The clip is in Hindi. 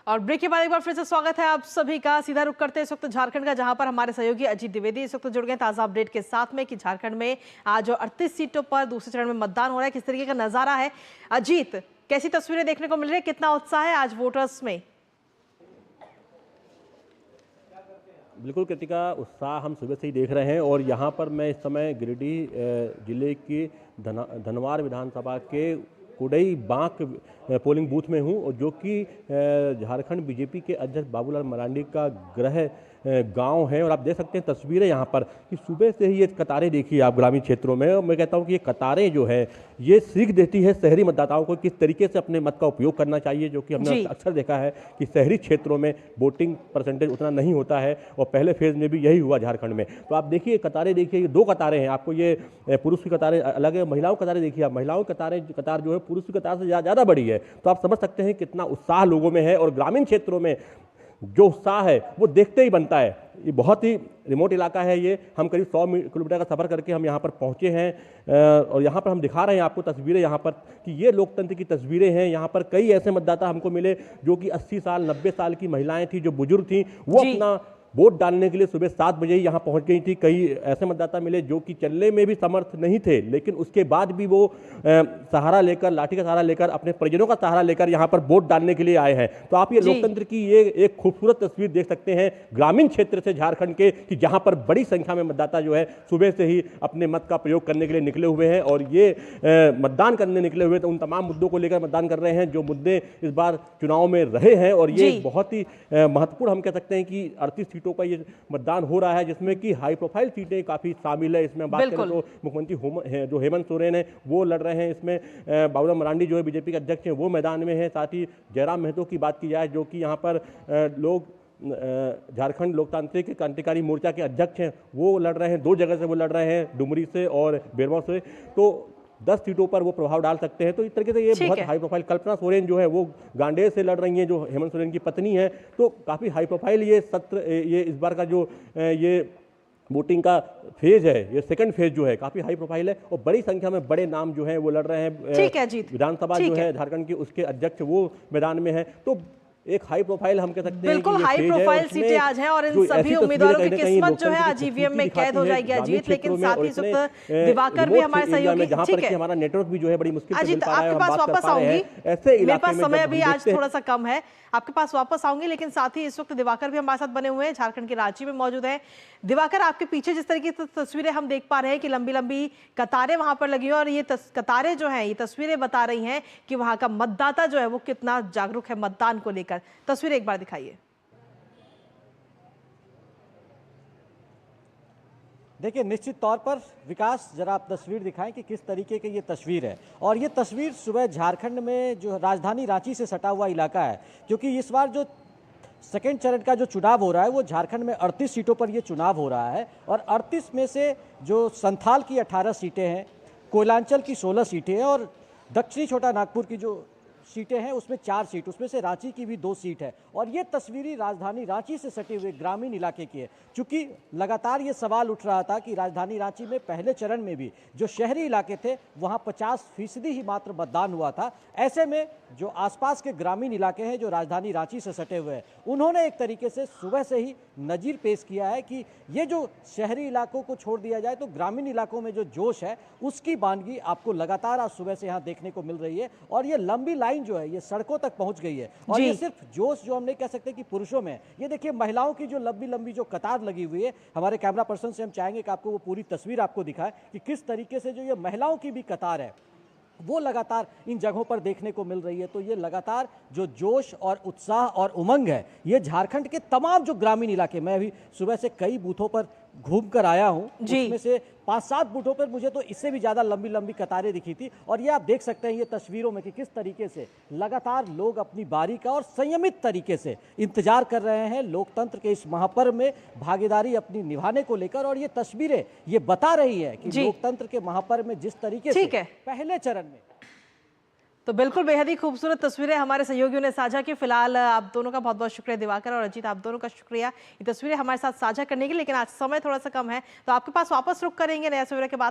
और ब्रेक के बाद एक बार फिर से स्वागत है आप सभी का। सीधा रुख करते हैं इस वक्त झारखंड का, जहां पर हमारे सहयोगी अजीत द्विवेदी इस वक्त जुड़ गए ताजा अपडेट के साथ में कि झारखंड में आज 38 सीटों पर दूसरे चरण में मतदान हो रहा है। किस तरीके का नजारा है अजीत, कैसी तस्वीरें देखने को मिल रही है, कितना उत्साह है आज वोटर्स में? बिल्कुल कृतिका, उत्साह हम सुबह से ही देख रहे हैं और यहाँ पर मैं इस समय गिरिडीह जिले की धनवार विधानसभा के कुडई बांक पोलिंग बूथ में हूँ, और जो कि झारखंड बीजेपी के अध्यक्ष बाबूलाल मरांडी का गृह गांव है। और आप देख सकते हैं तस्वीरें यहाँ पर कि सुबह से ही ये कतारें देखिए आप ग्रामीण क्षेत्रों में। और मैं कहता हूँ कि ये कतारें जो है ये सीख देती है शहरी मतदाताओं को किस तरीके से अपने मत का उपयोग करना चाहिए, जो कि हमने अक्सर देखा है कि शहरी क्षेत्रों में वोटिंग परसेंटेज उतना नहीं होता है, और पहले फेज में भी यही हुआ झारखंड में। तो आप देखिए कतारें, देखिए ये दो कतारें हैं, आपको ये पुरुष की कतारें अलग है, महिलाओं की कतारें देखिए आप, महिलाओं की कतार जो है पुरुष की कतार से ज़्यादा बड़ी है। तो आप समझ सकते हैं कितना उत्साह लोगों में है, और ग्रामीण क्षेत्रों में जो उत्साह है वो देखते ही बनता है। ये बहुत ही रिमोट इलाका है, ये हम करीब 100 किलोमीटर का सफ़र करके हम यहाँ पर पहुँचे हैं, और यहाँ पर हम दिखा रहे हैं आपको तस्वीरें यहाँ पर कि ये लोकतंत्र की तस्वीरें हैं। यहाँ पर कई ऐसे मतदाता हमको मिले जो कि 80 साल 90 साल की महिलाएं थी, जो बुजुर्ग थी, वो अपना वोट डालने के लिए सुबह 7 बजे ही यहाँ पहुँच गई थी। कई ऐसे मतदाता मिले जो कि चलने में भी समर्थ नहीं थे, लेकिन उसके बाद भी वो सहारा लेकर, लाठी का सहारा लेकर, अपने परिजनों का सहारा लेकर यहाँ पर वोट डालने के लिए आए हैं। तो आप ये लोकतंत्र की ये एक खूबसूरत तस्वीर देख सकते हैं ग्रामीण क्षेत्र से झारखंड के, कि जहाँ पर बड़ी संख्या में मतदाता जो है सुबह से ही अपने मत का प्रयोग करने के लिए निकले हुए हैं, और ये मतदान करने निकले हुए तो उन तमाम मुद्दों को लेकर मतदान कर रहे हैं जो मुद्दे इस बार चुनाव में रहे हैं। और ये बहुत ही महत्वपूर्ण हम कह सकते हैं कि 38 सीटों का ये मतदान हो रहा है, जिसमें कि हाई प्रोफाइल सीटें काफी शामिल है। इसमें बात करें तो मुख्यमंत्री जो हेमंत सोरेन है वो लड़ रहे हैं, इसमें बाबूलाल मरांडी जो है बीजेपी के अध्यक्ष हैं वो मैदान में है, साथ ही जयराम महतो की बात की जाए जो कि यहाँ पर लोग झारखंड लोकतांत्रिक क्रांतिकारी मोर्चा के अध्यक्ष हैं, वो लड़ रहे हैं। 2 जगह से वो लड़ रहे हैं, डुमरी से और बेरवा से। तो 10 सीटों पर वो प्रभाव डाल सकते हैं। तो इस तरीके से ये बहुत हाई प्रोफाइल, कल्पना सोरेन जो है वो गांडेय से लड़ रही हैं, जो हेमंत सोरेन की पत्नी है। तो काफ़ी हाई प्रोफाइल ये सत्र, ये इस बार का जो ये वोटिंग का फेज है, ये सेकंड फेज जो है काफ़ी हाई प्रोफाइल है, और बड़ी संख्या में बड़े नाम जो हैं वो लड़ रहे हैं। विधानसभा जो है झारखंड की, उसके अध्यक्ष वो मैदान में है। तो एक हाई प्रोफाइल हम कह सकते हैं, बिल्कुल हाई प्रोफाइल सीटें आज हैं, और इन सभी उम्मीदवारों की किस्मत जो है आज ईवीएम में कैद हो जाएगी अजीत। लेकिन साथ ही इस वक्त दिवाकर भी हमारे सहयोगी, ठीक है, हमारा नेटवर्क भी जो है बड़ी मुश्किल से अजीत आपके पास वापस आऊंगी, मेरे पास समय अभी आज थोड़ा सा कम है, आपके पास वापस आऊंगी। लेकिन साथ ही इस वक्त दिवाकर भी हमारे साथ बने हुए हैं, झारखंड के रांची में मौजूद है। दिवाकर, आपके पीछे जिस तरीके की तस्वीरें हम देख पा रहे हैं कि लंबी लंबी कतारें वहां पर लगी हैं, और ये कतारें जो हैं ये तस्वीरें बता रही हैं कि वहां का मतदाता जो है वो कितना जागरूक है मतदान को लेकर। तस्वीरें एक बार दिखाइए। देखिए, निश्चित तौर पर विकास, जरा आप तस्वीर दिखाएं कि किस तरीके की ये तस्वीर है। और ये तस्वीर सुबह झारखंड में जो राजधानी रांची से सटा हुआ इलाका है, क्योंकि इस बार जो सेकेंड चरण का जो चुनाव हो रहा है वो झारखंड में 38 सीटों पर ये चुनाव हो रहा है। और 38 में से जो संथाल की 18 सीटें हैं, कोयलांचल की 16 सीटें हैं, और दक्षिणी छोटा नागपुर की जो सीटें हैं उसमें 4 सीट, उसमें से रांची की भी 2 सीट है। और ये तस्वीरी राजधानी रांची से सटे हुए ग्रामीण इलाके की है, क्योंकि लगातार ये सवाल उठ रहा था कि राजधानी रांची में पहले चरण में भी जो शहरी इलाके थे वहाँ 50% ही मात्र मतदान हुआ था। ऐसे में जो आसपास के ग्रामीण इलाके हैं जो राजधानी रांची से सटे हुए हैं, उन्होंने एक तरीके से सुबह से ही नज़ीर पेश किया है कि ये जो शहरी इलाकों को छोड़ दिया जाए तो ग्रामीण इलाकों में जो जोश है उसकी बानगी आपको लगातार आज सुबह से यहाँ देखने को मिल रही है। और ये लंबी लाइन जो है ये सड़कों तक पहुंच गई है, और ये सिर्फ जोश जो हम नहीं कह सकते कि पुरुषों में, ये देखिए महिलाओं की जो लंबी लंबी जो कतार लगी हुई है। हमारे कैमरा पर्सन से हम चाहेंगे कि आपको वो पूरी तस्वीर आपको दिखाए कि किस तरीके से जो ये महिलाओं की भी कतार है वो लगातार इन जगहों पर देखने को मिल रही है। तो ये लगातार जो जोश और उत्साह और उमंग है, ये झारखंड के तमाम जो ग्रामीण इलाके, मैं अभी सुबह से कई बूथों पर घूम कर आया हूं, उसमें से 5-7 बूथों पर मुझे तो इससे भी ज्यादा लंबी लंबी कतारें दिखी थी। और ये आप देख सकते हैं ये तस्वीरों में कि किस तरीके से लगातार लोग अपनी बारी का और संयमित तरीके से इंतजार कर रहे हैं लोकतंत्र के इस महापर्व में भागीदारी अपनी निभाने को लेकर। और ये तस्वीरें ये बता रही है कि लोकतंत्र के महापर्व में जिस तरीके से पहले चरण में, तो बिल्कुल बेहद ही खूबसूरत तस्वीरें हमारे सहयोगियों ने साझा की। फिलहाल आप दोनों का बहुत बहुत शुक्रिया, दिवाकर और अजीत, आप दोनों का शुक्रिया ये तस्वीरें हमारे साथ साझा करने के लिए। लेकिन आज समय थोड़ा सा कम है, तो आपके पास वापस रुख करेंगे नया सवेरा के बाद।